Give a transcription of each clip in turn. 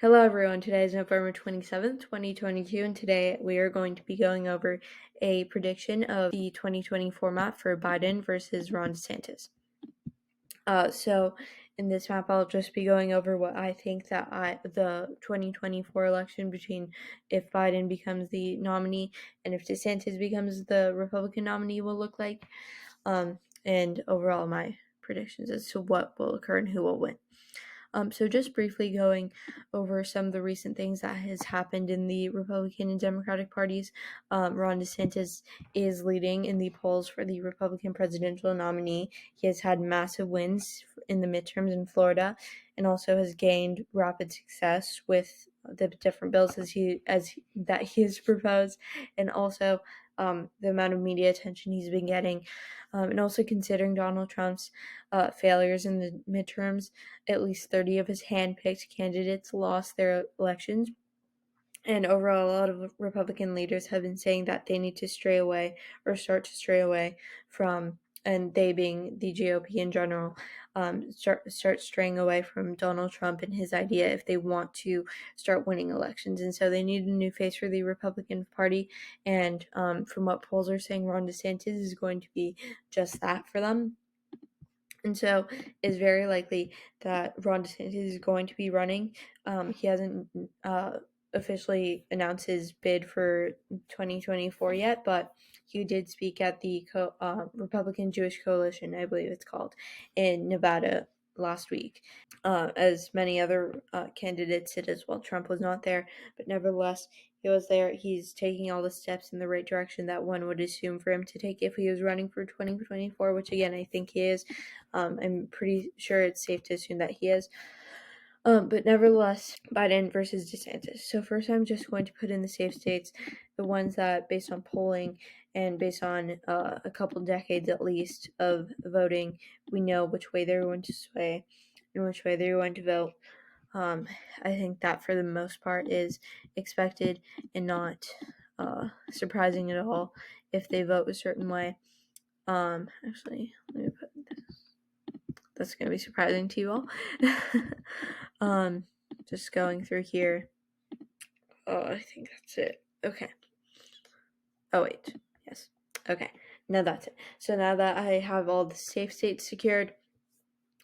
Hello everyone, today is November 27th, 2022, and today we are going to be going over a prediction of the 2024 map for Biden versus Ron DeSantis. So in this map, I'll just be going over what I think that the 2024 election between if Biden becomes the nominee and if DeSantis becomes the Republican nominee will look like, and overall my predictions as to what will occur and who will win. So just briefly going over some of the recent things that has happened in the Republican and Democratic parties. Ron DeSantis is leading in the polls for the Republican presidential nominee. He has had massive wins in the midterms in Florida and also has gained rapid success with the different bills that he has proposed, and also the amount of media attention he's been getting, and also considering Donald Trump's failures in the midterms. At least 30 of his hand-picked candidates lost their elections. And overall, a lot of Republican leaders have been saying that they need to stray away or start to stray away from, and they being the GOP in general, start straying away from Donald Trump and his idea if they want to start winning elections. And so they need a new face for the Republican Party. And from what polls are saying, Ron DeSantis is going to be just that for them. And so it's very likely that Ron DeSantis is going to be running. He hasn't officially announced his bid for 2024 yet, but he did speak at the Republican Jewish Coalition, I believe it's called, in Nevada last week. As many other candidates did as well. Trump was not there, but nevertheless, he was there. He's taking all the steps in the right direction that one would assume for him to take if he was running for 2024, which again, I think he is. I'm pretty sure it's safe to assume that he is. But nevertheless, Biden versus DeSantis. So first, I'm just going to put in the safe states, the ones that, based on polling and based on a couple decades at least of voting, we know which way they're going to sway and which way they're going to vote. I think that for the most part is expected and not surprising at all if they vote a certain way. Actually, let me put this. That's going to be surprising to you all. Just going through here. Oh, I think that's it. Okay. Oh, wait. Yes. Okay. Now that's it. So now that I have all the safe states secured,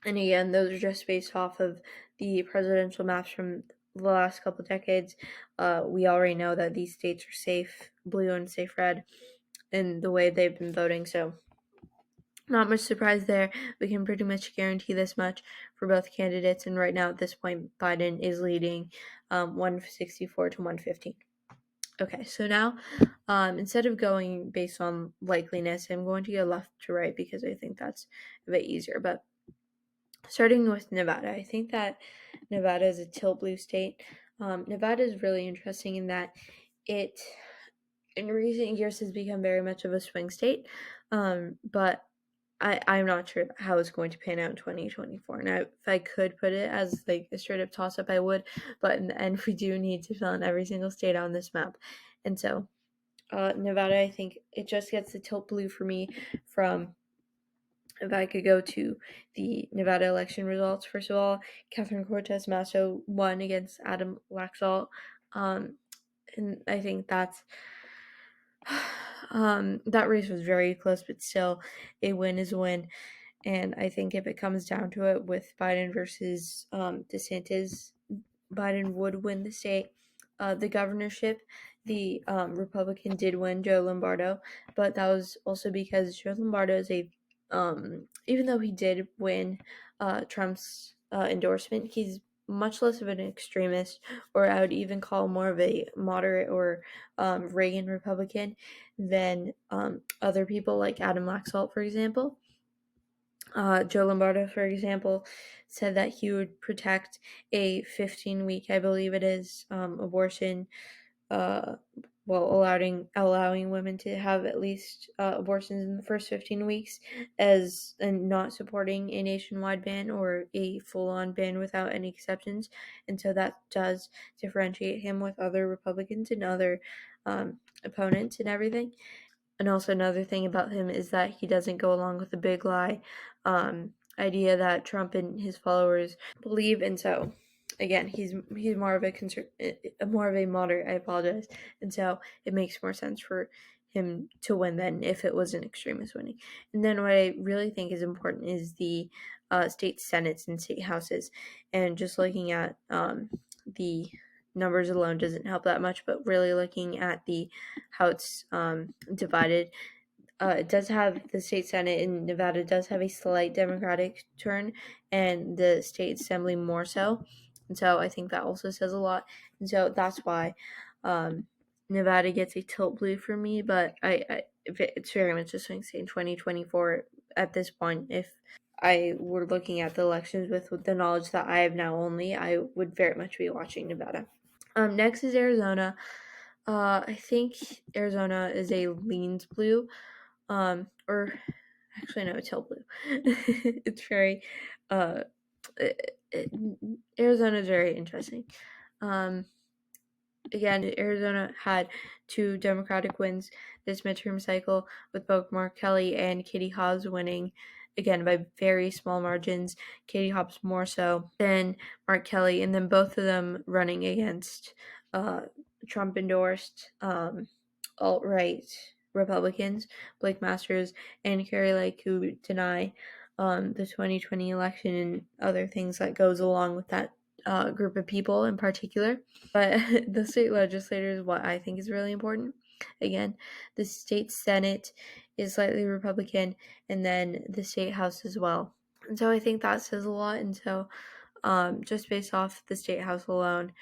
and again, those are just based off of the presidential maps from the last couple decades. We already know that these states are safe blue and safe red in the way they've been voting, so not much surprise there. We can pretty much guarantee this much for both candidates, and right now at this point, Biden is leading 164 to 115. Okay, so now instead of going based on likeliness, I'm going to go left to right because I think that's a bit easier. But starting with Nevada, I think that Nevada is a tilt blue state. Nevada is really interesting in that it, in recent years, has become very much of a swing state, but I'm not sure how it's going to pan out in 2024. Now, if I could put it as like a straight up toss up, I would. But in the end, we do need to fill in every single state on this map. And so, Nevada, I think it just gets the tilt blue for me from. If I could go to the Nevada election results, first of all, Catherine Cortez Masto won against Adam Laxalt. And I think that's that race was very close, but still, a win is a win. And I think if it comes down to it with Biden versus DeSantis, Biden would win the state. The governorship, the Republican did win Joe Lombardo, but that was also because Joe Lombardo is even though he did win Trump's endorsement, he's much less of an extremist, or I would even call more of a moderate or Reagan Republican than other people like Adam Laxalt, for example. Joe Lombardo, for example, said that he would protect a 15-week, I believe it is, abortion, uh, while allowing women to have at least abortions in the first 15 weeks, and not supporting a nationwide ban or a full-on ban without any exceptions. And so that does differentiate him with other Republicans and other opponents and everything. And also another thing about him is that he doesn't go along with the big lie idea that Trump and his followers believe. And so again, he's more of a more of a moderate. I apologize, and so it makes more sense for him to win than if it was an extremist winning. And then what I really think is important is the state senates and state houses, and just looking at the numbers alone doesn't help that much, but really looking at the how it's divided. It does have the state senate in Nevada does have a slight Democratic turn, and the state assembly more so. And so I think that also says a lot. And so that's why Nevada gets a tilt blue for me. But it's very much a swing state in 2024 at this point. If I were looking at the elections with the knowledge that I have now only, I would very much be watching Nevada. Next is Arizona. I think Arizona is a leans blue, or actually no, it's tilt blue. It's very, Arizona is very interesting. Again, Arizona had 2 Democratic wins this midterm cycle, with both Mark Kelly and Katie Hobbs winning, again by very small margins. Katie Hobbs more so than Mark Kelly, and then both of them running against Trump endorsed alt-right Republicans, Blake Masters and Carrie Lake, who deny the 2020 election and other things that goes along with that group of people in particular. But the state legislators, what I think is really important. Again, the state Senate is slightly Republican, and then the state House as well. And so I think that says a lot. And so just based off the state House alone,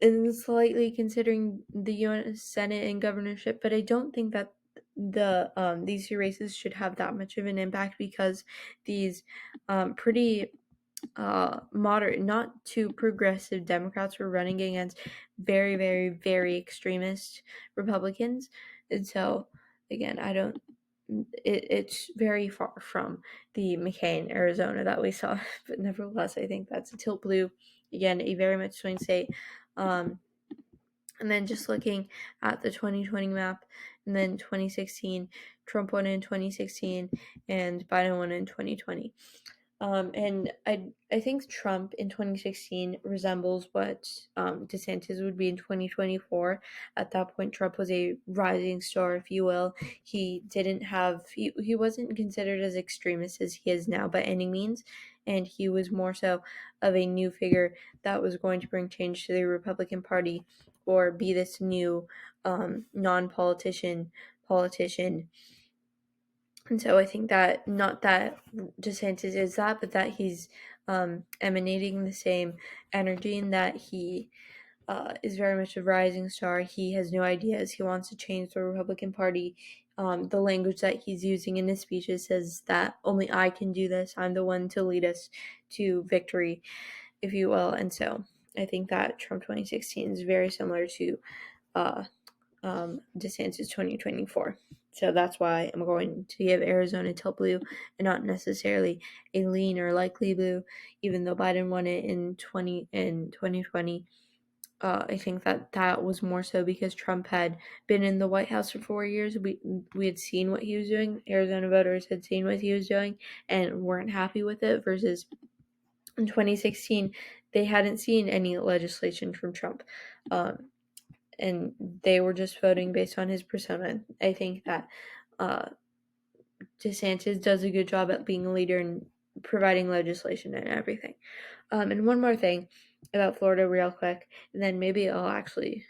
and slightly considering the U.S. Senate and governorship, but I don't think that these 2 races should have that much of an impact, because these pretty moderate, not too progressive Democrats were running against very, very, very extremist Republicans. And so, again, it's very far from the McCain, Arizona that we saw. But nevertheless, I think that's a tilt blue. Again, a very much swing state. And then just looking at the 2020 map, and then 2016, Trump won in 2016, and Biden won in 2020. And I think Trump in 2016 resembles what DeSantis would be in 2024. At that point, Trump was a rising star, if you will. He wasn't considered as extremist as he is now by any means, and he was more so of a new figure that was going to bring change to the Republican Party, or be this new non-politician politician. And so I think that, not that DeSantis is that, but that he's emanating the same energy, and that he is very much a rising star. He has new ideas. He wants to change the Republican Party. The language that he's using in his speeches says that only I can do this. I'm the one to lead us to victory, if you will. And so I think that Trump 2016 is very similar to DeSantis 2024. So that's why I'm going to give Arizona tilt blue, and not necessarily a lean or likely blue, even though Biden won it in 2020. I think that was more so because Trump had been in the White House for 4 years. We had seen what he was doing. Arizona voters had seen what he was doing and weren't happy with it, versus in 2016, they hadn't seen any legislation from Trump. And they were just voting based on his persona. I think that DeSantis does a good job at being a leader and providing legislation and everything. And one more thing about Florida real quick, and then maybe I'll actually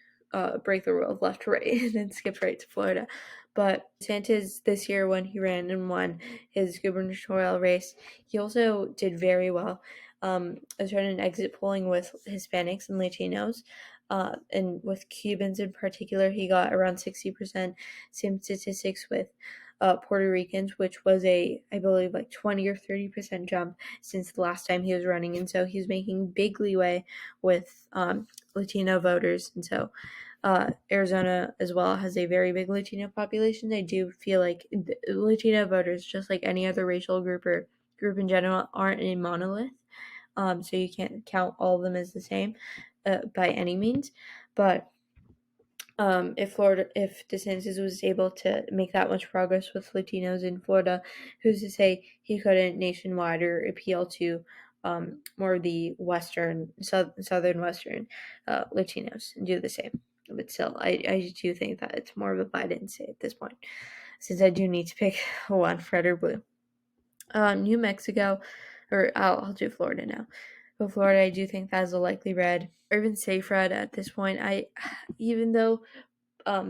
break the rule of left to right and then skip right to Florida. But DeSantis this year, when he ran and won his gubernatorial race, he also did very well. I started an exit polling with Hispanics and Latinos, and with Cubans in particular, he got around 60%. Same statistics with Puerto Ricans, which was I believe, like 20 or 30% jump since the last time he was running. And so he's making big leeway with Latino voters. And so Arizona as well has a very big Latino population. I do feel like Latino voters, just like any other racial group or group in general, aren't a monolith. So you can't count all of them as the same by any means. But if DeSantis was able to make that much progress with Latinos in Florida, who's to say he couldn't nationwide or appeal to more the southern western Latinos do the same. But still, I do think that it's more of a Biden state at this point, since I do need to pick one, red or blue. New Mexico, or I'll do Florida now. But Florida, I do think that is a likely red, or even safe red at this point. Even though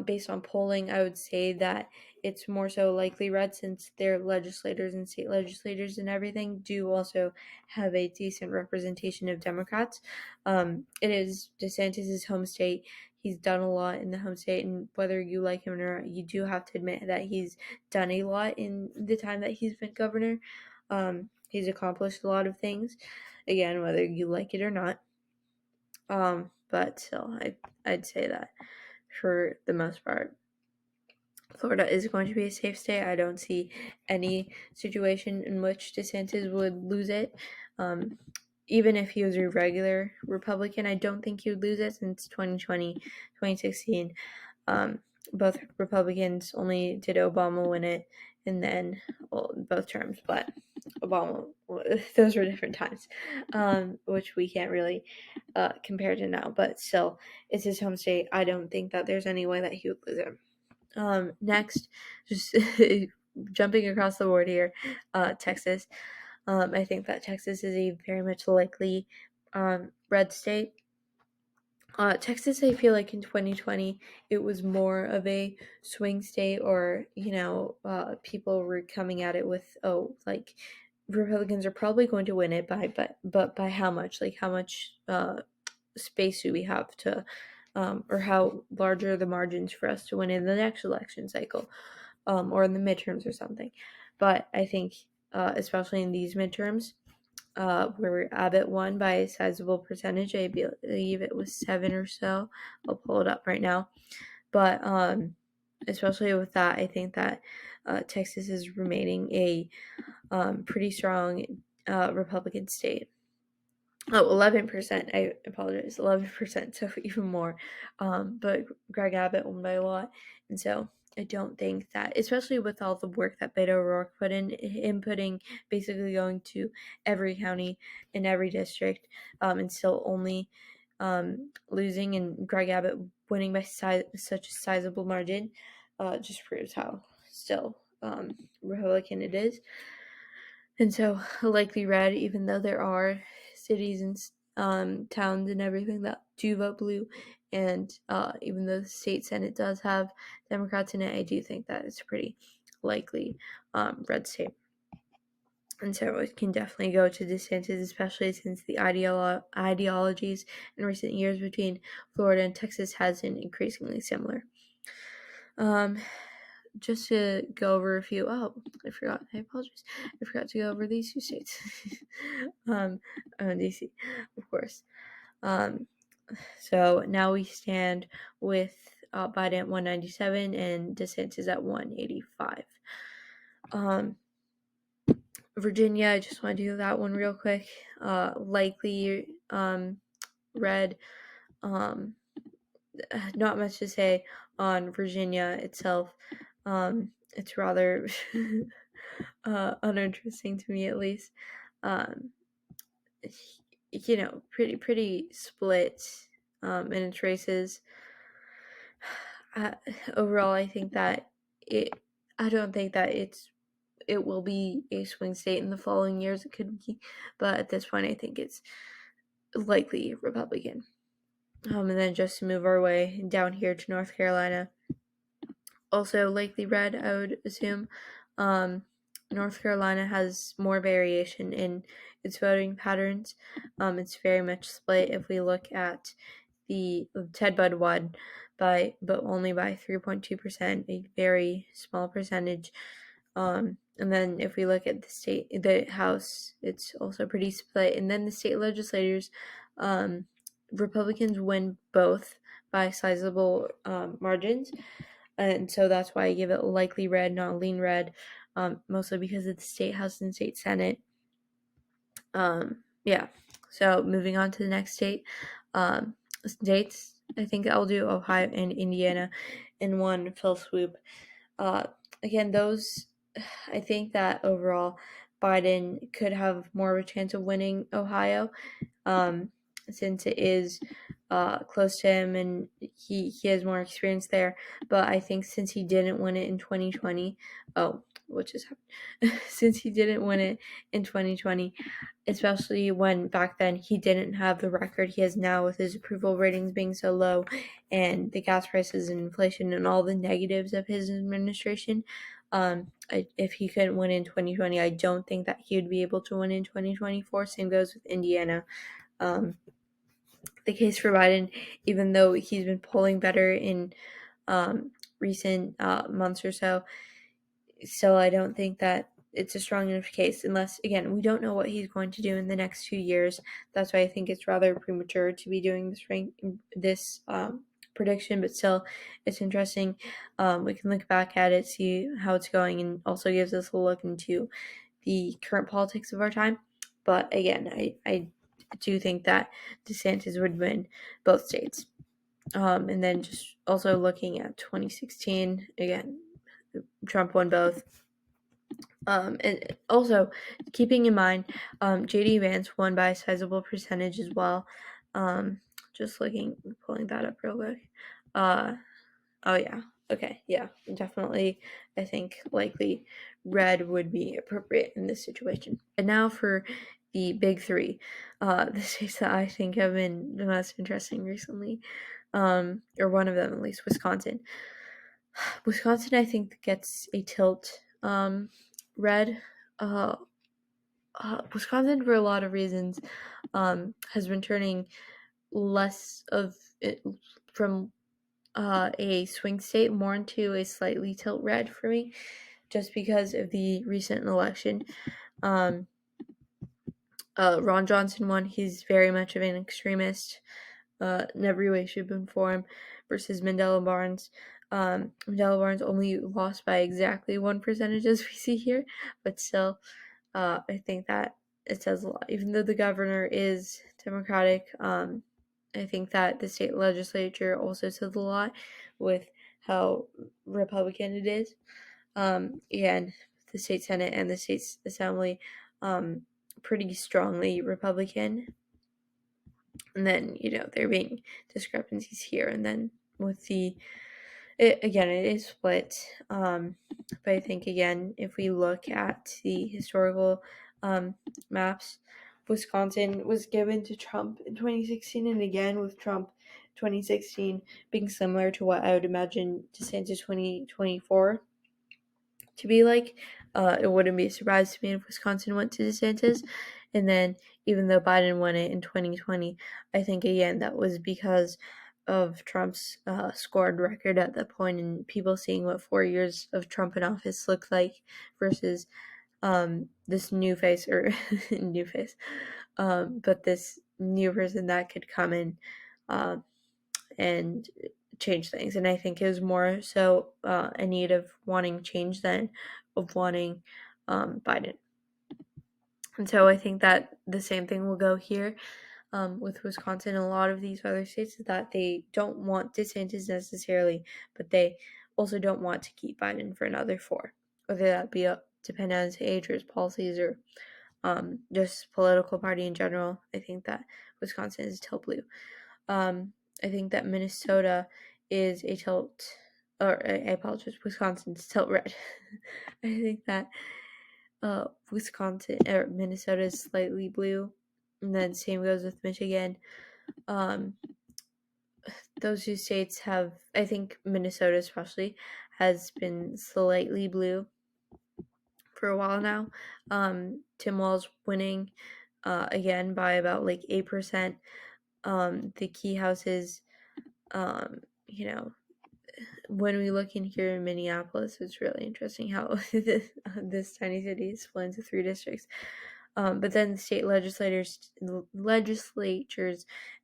based on polling, I would say that it's more so likely red, since their legislators and state legislators and everything do also have a decent representation of Democrats. It is DeSantis' home state. He's done a lot in the home state, and whether you like him or not, you do have to admit that he's done a lot in the time that he's been governor. He's accomplished a lot of things, again, whether you like it or not. But still, I'd say that for the most part, Florida is going to be a safe state. I don't see any situation in which DeSantis would lose it. Even if he was a regular Republican, I don't think he would lose it, since 2020, 2016. Both Republicans only did Obama win it, and then, well, both terms, but Obama, those were different times, which we can't really compare to now. But still, it's his home state. I don't think that there's any way that he would lose it. Next, just jumping across the board here, Texas. I think that Texas is a very much likely red state. Texas, I feel like in 2020, it was more of a swing state, or, people were coming at it with, like, Republicans are probably going to win it but by how much? Like, how much space do we have to, or how large are the margins for us to win in the next election cycle, or in the midterms or something. But I think, especially in these midterms, where Abbott won by a sizable percentage. I believe it was 7 or so. I'll pull it up right now. But especially with that, I think that Texas is remaining a pretty strong Republican state. 11%. I apologize. 11%, so even more. But Greg Abbott won by a lot. And so I don't think that, especially with all the work that Beto O'Rourke put in, him putting, basically going to every county in every district, and still only losing, and Greg Abbott winning by such a sizable margin, just proves how still Republican it is. And so, likely red, even though there are cities and towns and everything that do vote blue, and even though the state Senate does have Democrats in it, I do think that it's pretty likely red state. And so it can definitely go to DeSantis, especially since the ideologies in recent years between Florida and Texas has been increasingly similar. Just to go over a few. I forgot. I apologize. I forgot to go over these two states. DC, of course. So now we stand with Biden at 197 and DeSantis at 185. Virginia, I just want to do that one real quick. Likely red. Not much to say on Virginia itself. It's rather uninteresting to me, at least. Pretty split in its races. Overall, I think that I don't think that it will be a swing state in the following years. It could be, but at this point, I think it's likely Republican. And then just to move our way down here to North Carolina, also likely red, I would assume. North Carolina has more variation in its voting patterns. It's very much split. If we look at the Ted Budd won but only by 3.2%, a very small percentage. And then if we look at the House, it's also pretty split. And then the state legislators, Republicans win both by sizable margins. And so that's why I give it likely red, not lean red, mostly because of the state House and state Senate. Yeah. So moving on to the next state. States, I think I'll do Ohio and Indiana in one fell swoop. Again, those, I think that overall Biden could have more of a chance of winning Ohio, since it is close to him and he has more experience there. But I think since he didn't win it in 2020, what just happened? Since he didn't win it in 2020, especially when back then he didn't have the record he has now with his approval ratings being so low and the gas prices and inflation and all the negatives of his administration. If he couldn't win in 2020, I don't think that he would be able to win in 2024. Same goes with Indiana. The case for Biden, even though he's been polling better in recent months or so, still I don't think that it's a strong enough case unless, again, we don't know what he's going to do in the next 2 years. That's why I think it's rather premature to be doing this prediction, but still it's interesting. We can look back at it, see how it's going, and also gives us a look into the current politics of our time. But again, I do think that DeSantis would win both states. And then just also looking at 2016, again, Trump won both. And also keeping in mind, JD Vance won by a sizable percentage as well. Just pulling that up real quick. Oh yeah, okay, yeah, definitely. I think likely red would be appropriate in this situation. And now for the big three, the states that I think have been the most interesting recently, or one of them at least, Wisconsin. Wisconsin, I think, gets a tilt red. Wisconsin, for a lot of reasons, has been turning less of it from a swing state more into a slightly tilt red for me, just because of the recent election. Ron Johnson won. He's very much of an extremist in every way, shape, and form, versus Mandela Barnes. Mandela Barnes only lost by exactly 1% as we see here, but still, I think that it says a lot. Even though the governor is Democratic, I think that the state legislature also says a lot with how Republican it is. And the state Senate and the state Assembly, pretty strongly Republican. And then, there being discrepancies here. And then with it is split. But I think, again, if we look at the historical maps, Wisconsin was given to Trump in 2016, and again with Trump 2016 being similar to what I would imagine DeSantis 2024 to be like. It wouldn't be a surprise to me if Wisconsin went to DeSantis. And then even though Biden won it in 2020, I think, again, that was because of Trump's scored record at that point and people seeing what 4 years of Trump in office looked like versus this new face or new face, but this new person that could come in and change things. And I think it was more so a need of wanting change than of wanting Biden. And so I think that the same thing will go here with Wisconsin and a lot of these other states, is that they don't want DeSantis necessarily, but they also don't want to keep Biden for another 4, whether that be depending on his age or his policies or just political party in general. I think that Wisconsin is tilt blue. I think that Minnesota is a tilt, or I apologize, Wisconsin's tilt red. I think that Wisconsin or Minnesota is slightly blue, and then same goes with Michigan. Those two states have, I think Minnesota especially, has been slightly blue for a while now. Tim Walz winning again by about like 8%. The key houses, when we look in here in Minneapolis, it's really interesting how this tiny city is split into 3 districts. But then the state legislatures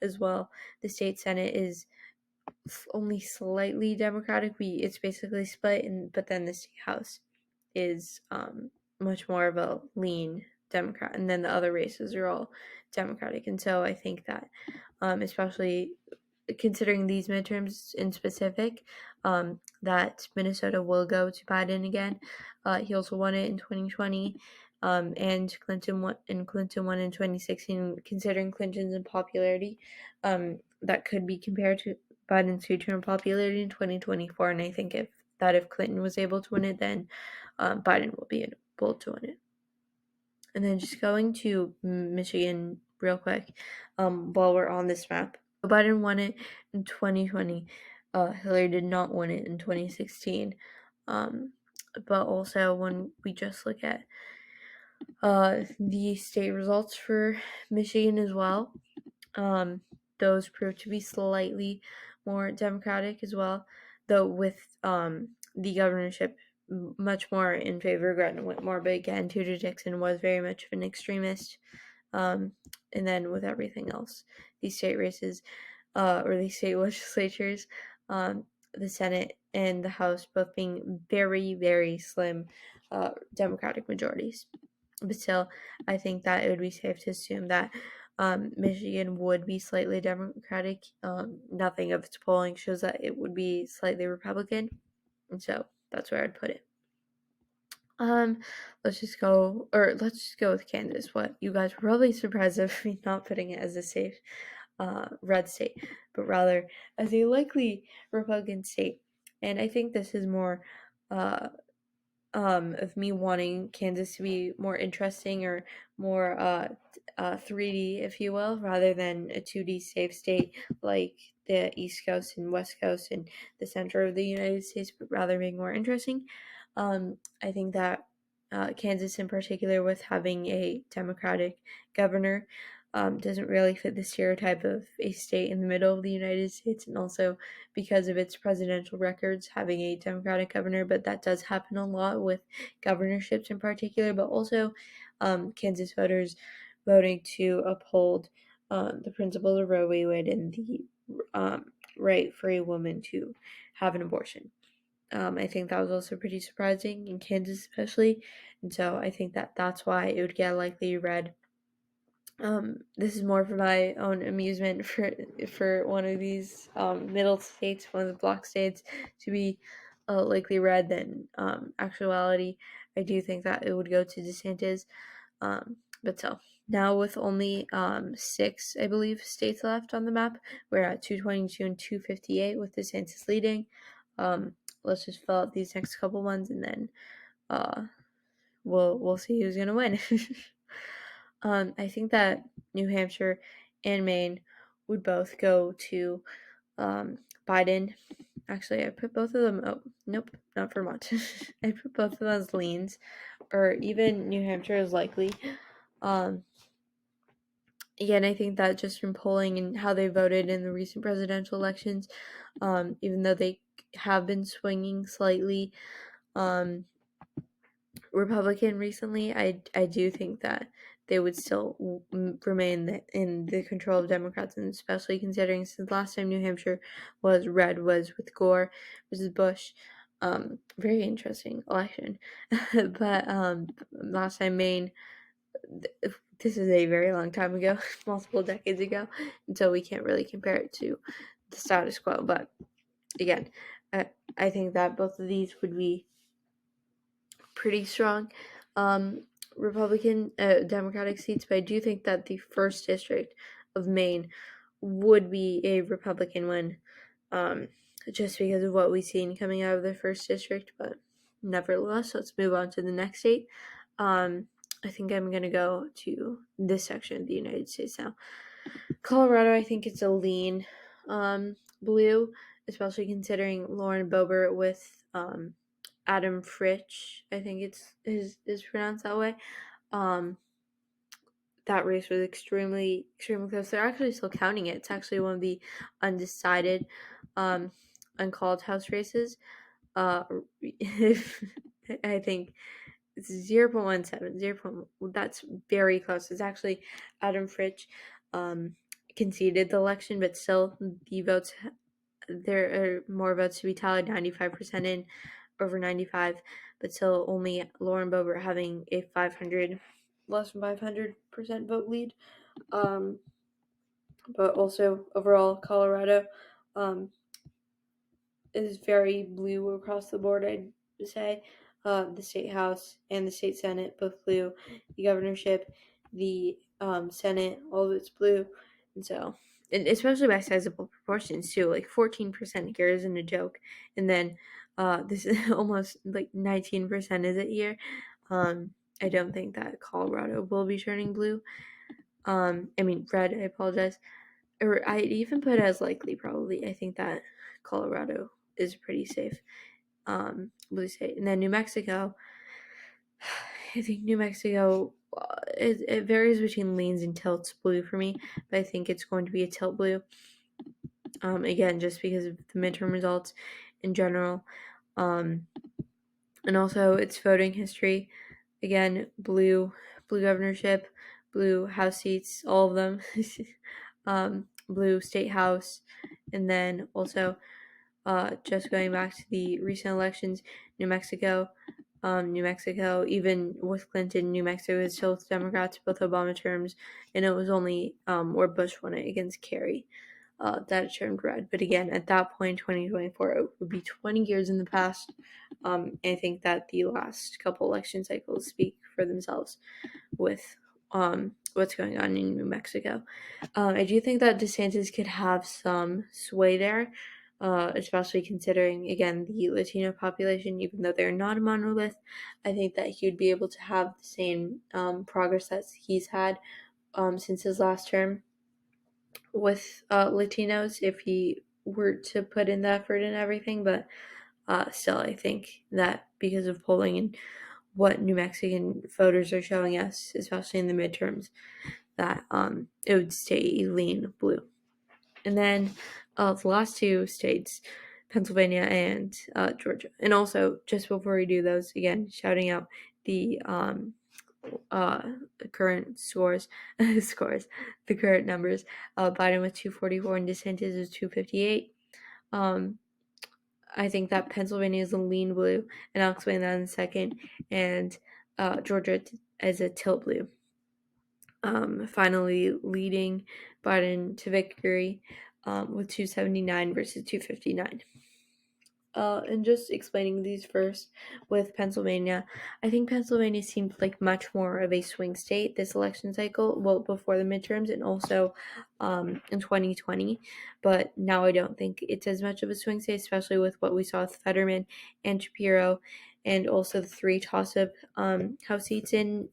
as well. The state Senate is only slightly Democratic. It's basically split, but then the state House is much more of a lean Democrat, and then the other races are all Democratic. And so I think that, especially considering these midterms in specific, that Minnesota will go to Biden again. He also won it in 2020. and Clinton won in 2016. Considering Clinton's unpopularity, that could be compared to Biden's future unpopularity in 2024. And I think if Clinton was able to win it, then Biden will be able to win it. And then just going to Michigan real quick, while we're on this map. Biden won it in 2020. Hillary did not win it in 2016. But also when we just look at the state results for Michigan as well, those proved to be slightly more Democratic as well, though with the governorship much more in favor of Gretchen Whitmer. But again, Tudor Dixon was very much of an extremist. And then with everything else, these state races, or these state legislatures, the Senate and the House both being very, very slim Democratic majorities. But still, I think that it would be safe to assume that Michigan would be slightly Democratic. Nothing of its polling shows that it would be slightly Republican, and so that's where I'd put it. Let's just go with Kansas. What you guys were probably surprised of me not putting it as a safe red state, but rather as a likely Republican state. And I think this is more of me wanting Kansas to be more interesting or more 3D, if you will, rather than a 2D safe state like the East Coast and West Coast and the center of the United States, but rather being more interesting. I think that Kansas in particular, with having a Democratic governor, doesn't really fit the stereotype of a state in the middle of the United States, and also because of its presidential records having a Democratic governor. But that does happen a lot with governorships in particular, but also Kansas voters voting to uphold the principles of Roe v. Wade and the right for a woman to have an abortion. I think that was also pretty surprising in Kansas especially, and so I think that that's why it would get likely red. This is more for my own amusement for one of these middle states, one of the block states, to be likely red than actuality. I do think that it would go to DeSantis, but so now with only 6, I believe, states left on the map, we're at 222 and 258 with DeSantis leading. Let's just fill out these next couple ones, and then we'll see who's gonna win. I think that New Hampshire and Maine would both go to Biden. Actually, I put both of them. Oh, nope, not Vermont. I put both of them as leans, or even New Hampshire is likely. Again, I think that just from polling and how they voted in the recent presidential elections, even though they have been swinging slightly Republican recently, I do think that they would still remain in the control of Democrats, and especially considering since last time New Hampshire was red was with Gore versus Bush. Very interesting election. But last time Maine, this is a very long time ago, multiple decades ago, and so we can't really compare it to the status quo. But again, I think that both of these would be pretty strong Republican Democratic seats, but I do think that the 1st district of Maine would be a Republican win, just because of what we've seen coming out of the 1st district. But nevertheless, let's move on to the next state. I think I'm going to go to this section of the United States now. Colorado, I think it's a lean blue, especially considering Lauren Boebert with Adam Fritsch, I think is pronounced that way. That race was extremely close. They're actually still counting it. It's actually one of the undecided, uncalled House races. I think it's 0.17, that's very close. It's actually Adam Fritsch conceded the election, but still the votes, there are more votes to be tallied, 95% in, over 95, but still only Lauren Boebert having a less than 500% vote lead. But also overall, Colorado is very blue across the board, I'd say. the state house and the state senate both blue. The governorship, the senate, all of it's blue, and so, and especially by sizable proportions too. Like 14% here isn't a joke, and then this is almost like 19% is it here. I don't think that Colorado will be turning blue. I mean red. I apologize. Or I'd even put it as likely. Probably, I think that Colorado is pretty safe blue state, and then New Mexico. I think New Mexico, it varies between leans and tilts blue for me, but I think it's going to be a tilt blue. Again, just because of the midterm results in general, and also its voting history. Again, blue governorship, blue House seats, all of them, blue state house, and then also just going back to the recent elections, New Mexico, even with Clinton, New Mexico is still with Democrats, both Obama terms, and it was only where Bush won it against Kerry that it turned red. But again, at that point, 2024, it would be 20 years in the past. I think that the last couple election cycles speak for themselves with what's going on in New Mexico. I do think that DeSantis could have some sway there, especially considering, again, the Latino population, even though they're not a monolith. I think that he would be able to have the same progress that he's had since his last term with Latinos if he were to put in the effort and everything. But still, I think that because of polling and what New Mexican voters are showing us, especially in the midterms, that it would stay lean blue. And then the last two states, Pennsylvania and Georgia. And also, just before we do those, again, shouting out the current scores, the current numbers. Biden with 244 and DeSantis is 258. I think that Pennsylvania is a lean blue, and I'll explain that in a second. And Georgia as a tilt blue. Finally leading Biden to victory with 279 versus 259. And just explaining these first with Pennsylvania, I think Pennsylvania seemed like much more of a swing state this election cycle, well, before the midterms and also in 2020. But now I don't think it's as much of a swing state, especially with what we saw with Fetterman and Shapiro, and also the three toss-up House seats in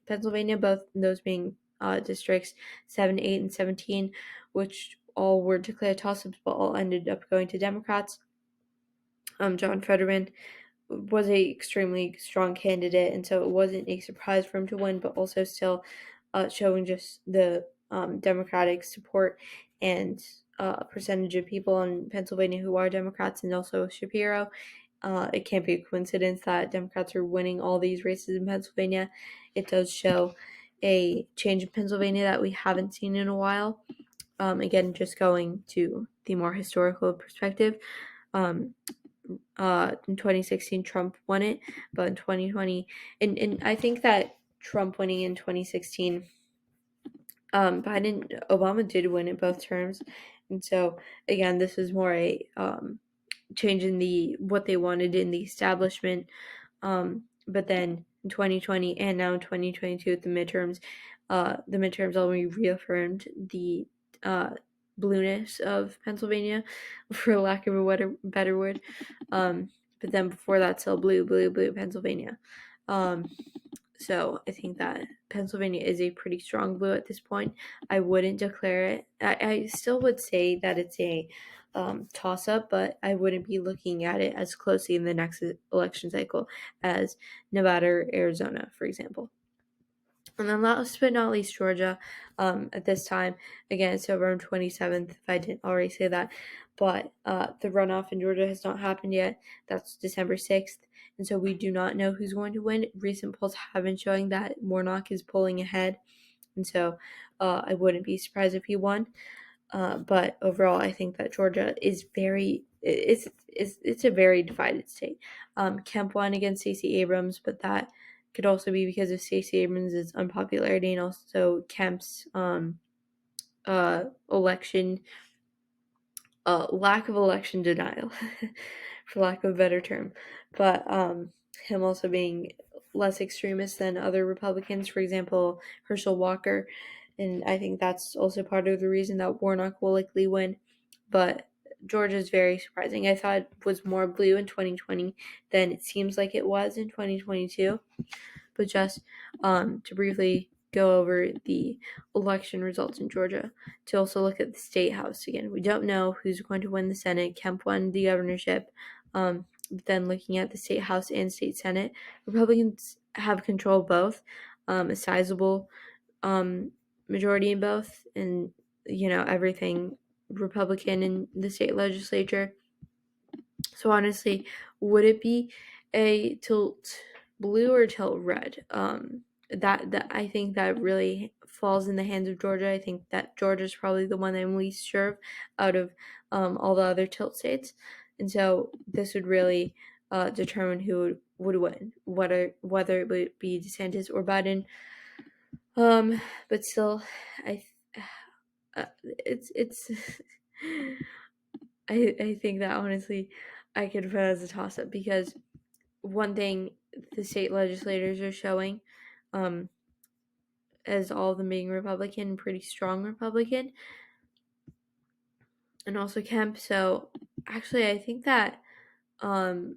Pennsylvania, both those being districts 7, 8, and 17, which all were declared toss-ups, but all ended up going to Democrats. John Fetterman was a extremely strong candidate, and so it wasn't a surprise for him to win, but also still showing just the Democratic support and percentage of people in Pennsylvania who are Democrats, and also Shapiro. It can't be a coincidence that Democrats are winning all these races in Pennsylvania. It does show a change in Pennsylvania that we haven't seen in a while. Again, just going to the more historical perspective. In 2016 Trump won it, but in 2020, and I think that Trump winning in 2016, Obama did win in both terms, and so again, this is more a change in the what they wanted in the establishment. But then in 2020 and now in 2022 at the midterms only reaffirmed the blueness of Pennsylvania, for lack of a better word. But then before that, still blue, Pennsylvania. So I think that Pennsylvania is a pretty strong blue at this point. I wouldn't declare it. I still would say that it's a toss-up, but I wouldn't be looking at it as closely in the next election cycle as Nevada or Arizona, for example. And then last but not least, Georgia. At this time, again, it's November 27th, if I didn't already say that. But the runoff in Georgia has not happened yet. That's December 6th. And so we do not know who's going to win. Recent polls have been showing that Warnock is pulling ahead. And so I wouldn't be surprised if he won. But overall, I think that Georgia is it's a very divided state. Kemp won against Stacey Abrams, but that could also be because of Stacey Abrams' unpopularity and also Kemp's election lack of election denial, for lack of a better term. But him also being less extremist than other Republicans, for example, Herschel Walker. And I think that's also part of the reason that Warnock will likely win. But Georgia is very surprising. I thought it was more blue in 2020 than it seems like it was in 2022. But just to briefly go over the election results in Georgia, to also look at the state house again. We don't know who's going to win the Senate. Kemp won the governorship. Then looking at the state house and state Senate, Republicans have control both, a sizable majority in both, and everything Republican in the state legislature. So honestly, would it be a tilt blue or tilt red? That I think that really falls in the hands of Georgia. I think that Georgia is probably the one I'm least sure of out of all the other tilt states, and so this would really determine who would win, whether it would be DeSantis or Biden. But still, it's I think that honestly I could put as a toss up, because one thing the state legislators are showing, as all of them being Republican, pretty strong Republican, and also Kemp. So actually, I think that I'm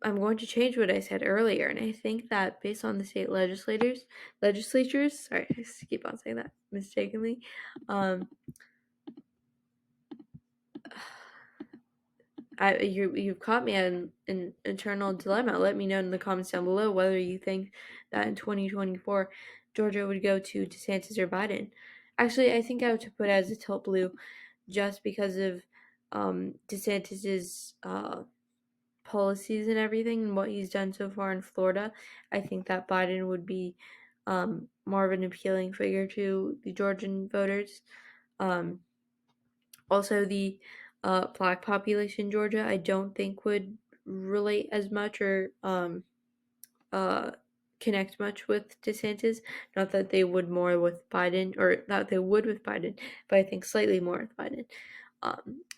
going to change what I said earlier, and I think that based on the state legislatures, sorry, I keep on saying that mistakenly, you've caught me in an internal dilemma. Let me know in the comments down below whether you think that in 2024 Georgia would go to DeSantis or Biden. Actually, I think I would put it as a tilt blue, just because of DeSantis's policies and everything and what he's done so far in Florida. I think that Biden would be more of an appealing figure to the Georgian voters. Also, the black population in Georgia, I don't think would relate as much or connect much with DeSantis. Not that they would more with Biden, or that they would with Biden, but I think slightly more with Biden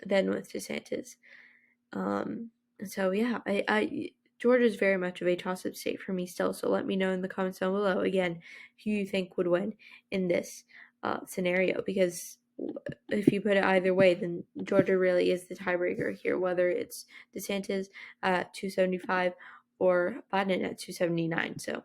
than with DeSantis. So yeah, Georgia is very much of a toss-up state for me still. So let me know in the comments down below again who you think would win in this scenario, because if you put it either way, then Georgia really is the tiebreaker here, whether it's DeSantis at 275 or Biden at 279. So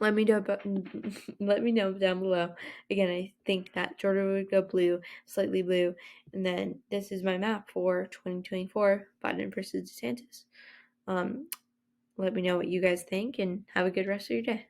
let me know down below. Again, I think that Georgia would go blue, slightly blue, and then this is my map for 2024 Biden versus DeSantis. Let me know what you guys think, and have a good rest of your day.